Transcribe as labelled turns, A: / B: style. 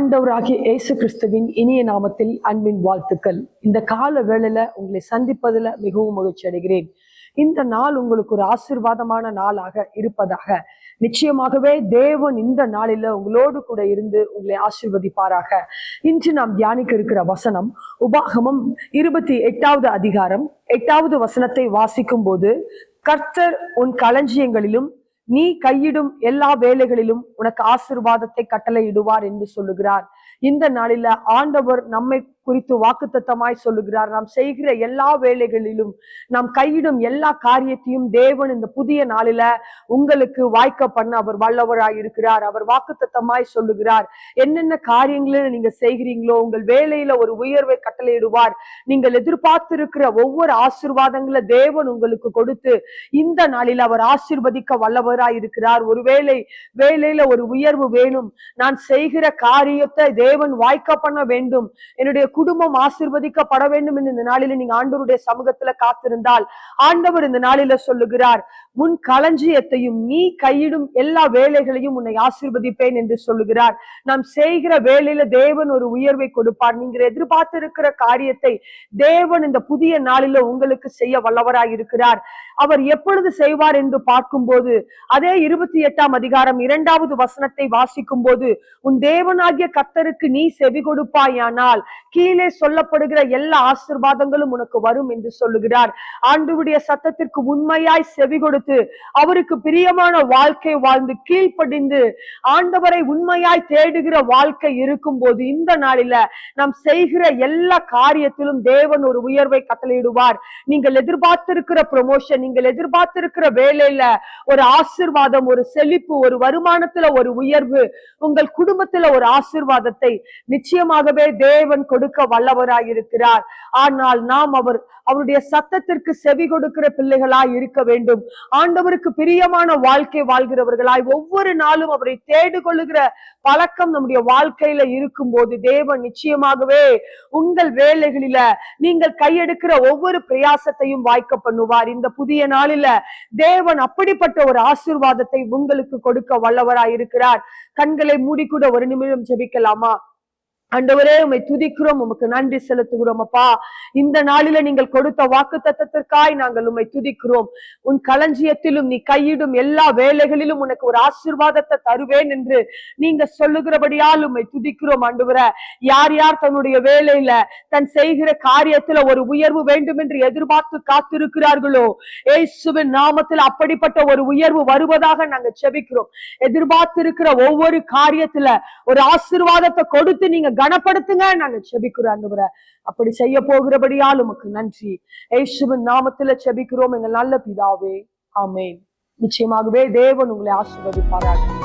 A: ஆண்டவராகிய இயேசு கிறிஸ்துவின் இனிய நாமத்தில் அன்பின் வாழ்த்துக்கள். இந்த கால வேளையில உங்களை சந்திப்பதில் மிகவும் மகிழ்ச்சி அடைகிறேன். இந்த நாள் உங்களுக்கு ஒரு ஆசீர்வாதமான நாளாக இருப்பதாக நிச்சயமாகவே தேவன் இந்த நாளில உங்களோடு கூட இருந்து உங்களை ஆசீர்வதிப்பாராக. இன்று நாம் தியானிக்க இருக்கிற வசனம் உபாகமம் 28வது அதிகாரம் 8வது வசனத்தை வாசிக்கும் போது, கர்த்தர் உன் களஞ்சியங்களிலும் நீ கையிடும் எல்லா வேலைகளிலும் உனக்கு ஆசீர்வாதத்தை கட்டளையிடுவார் என்று சொல்லுகிறார். இந்த நாளில ஆண்டவர் நம்மை குறித்து வாக்குத்தத்தமாய் சொல்லுகிறார். நாம் செய்கிற எல்லா வேலைகளிலும் நாம் கையிடும் எல்லா காரியத்தையும் தேவன் இந்த புதிய நாளில உங்களுக்கு வாய்க்க பண்ண அவர் வல்லவராய் இருக்கிறார். அவர் வாக்குத்தத்தமாய் சொல்லுகிறார், என்னென்ன காரியங்களில் நீங்க செய்கிறீங்களோ உங்கள் வேலையில ஒரு உயர்வை கட்டளையிடுவார். நீங்கள் எதிர்பார்த்திருக்கிற ஒவ்வொரு ஆசீர்வாதங்களை தேவன் உங்களுக்கு கொடுத்து இந்த நாளில் அவர் ஆசீர்வதிக்க வல்லவராய் இருக்கிறார். ஒருவேளை வேலையில ஒரு உயர்வு வேணும், நான் செய்கிற காரியத்தை தேவன் வாய்க்க பண்ண வேண்டும், என்னுடைய குடும்பம் ஆசீர்வதிக்கப்பட வேண்டும் என்று இந்த நாளில நீங்க ஆண்டவருடைய சமூகத்துல காத்திருந்தால் ஆண்டவர் இந்த நாளில சொல்லுகிறார், முன் களஞ்சியத்தையும் நீ கையிடும் எல்லா வேலைகளையும் உன்னை ஆசீர்வதிப்பேன் என்று சொல்லுகிறார். நாம் செய்கிற வேலையில தேவன் ஒரு உயர்வை கொடுப்பார். நீங்கள் எதிர்பார்த்திருக்கிற காரியத்தை தேவன் இந்த புதிய நாளில உங்களுக்கு செய்ய வல்லவராய் இருக்கிறார். அவர் எப்பொழுது செய்வார் என்று பார்க்கும்போது, அதே 28ஆம் அதிகாரம் 2வது வசனத்தை வாசிக்கும் போது, உன் தேவனாகிய கர்த்தருக்கு நீ செவி கொடுப்பாயானால் கீழே சொல்லப்படுகிற எல்லா ஆசீர்வாதங்களும் உனக்கு வரும் என்று சொல்லுகிறார். ஆண்டவருடைய சத்தத்திற்கு உண்மையாய் செவி கொடுத்து அவருக்கு பிரியமான வாழ்க்கை வாழ்ந்து கீழ்ப்படிந்து ஆண்டவரை உண்மையாய் தேடுகிற வாழ்க்கை இருக்கும் போது இந்த நாளில நாம் செய்கிற எல்லா காரியத்திலும் தேவன் ஒரு உயர்வை கட்டளையிடுவார். நீங்கள் எதிர்பார்த்திருக்கிற ப்ரமோஷன், நீங்கள் எதிர்பார்த்திருக்கிற வேலையில ஒரு ஆசீர்வாதம், ஒரு செழிப்பு, ஒரு வருமானத்துல ஒரு உயர்வு, உங்கள் குடும்பத்துல ஒரு ஆசீர்வாதத்தை நிச்சயமாகவே தேவன் கொடுக்க வல்லவராய் இருக்கிறார். ஆனால் நாம் அவருடைய சத்தத்திற்கு செவி கொடுக்கிற பிள்ளைகளாய் இருக்க வேண்டும். ஆண்டவருக்கு பிரியமான வாழ்க்கை வாழ்கிறவர்களாய் ஒவ்வொரு நாளும் அவரை தேடு கொள்ளுகிற பழக்கம் நம்முடைய வாழ்க்கையில இருக்கும் போது தேவன் நிச்சயமாகவே உங்கள் வேலைகளில நீங்கள் கையெடுக்கிற ஒவ்வொரு பிரயாசத்தையும் வாய்க்க பண்ணுவார். இந்த புதிய நாளில தேவன் அப்படிப்பட்ட ஒரு ஆசீர்வாதத்தை உங்களுக்கு கொடுக்க வல்லவராய் இருக்கிறார். கண்களை மூடிக்கூட ஒரு நிமிடம் ஜெபிக்கலாமா? ஆண்டவரே, உம்மை துதிக்கிறோம், உமக்கு நன்றி செலுத்துகிறோம் அப்பா. இந்த நாளில நீங்கள் கொடுத்த வாக்குத்தத்தத்திற்காய் நாங்கள் உம்மை துதிக்கிறோம். உன் களஞ்சியத்திலும் நீ கையிடும் எல்லா வேலைகளிலும் உனக்கு ஒரு ஆசீர்வாதத்தை தருவேன் என்று நீங்க சொல்லுகிறபடியால் உம்மை துதிக்கிறோம் ஆண்டவரே. யார் யார் தன்னுடைய வேலையில தன் செய்கிற காரியத்துல ஒரு உயர்வு வேண்டும் என்று எதிர்பார்த்து காத்திருக்கிறார்களோ, இயேசுவின் நாமத்தில் அப்படிப்பட்ட ஒரு உயர்வு வருவதாக நாங்க செபிக்கிறோம். எதிர்பார்த்திருக்கிற ஒவ்வொரு காரியத்துல ஒரு ஆசீர்வாதத்தை கொடுத்து நீங்க கனப்படுத்துங்க நாங்க செபிக்கிறோம் ஆண்டவரே. அப்படி செய்ய போகிறபடியால் உமக்கு நன்றி. இயேசுவின் நாமத்துல செபிக்கிறோம் எங்கள் நல்ல பிதாவே, ஆமென். நிச்சயமாகவே தேவன் உங்களை ஆசீர்வதிப்பாராக.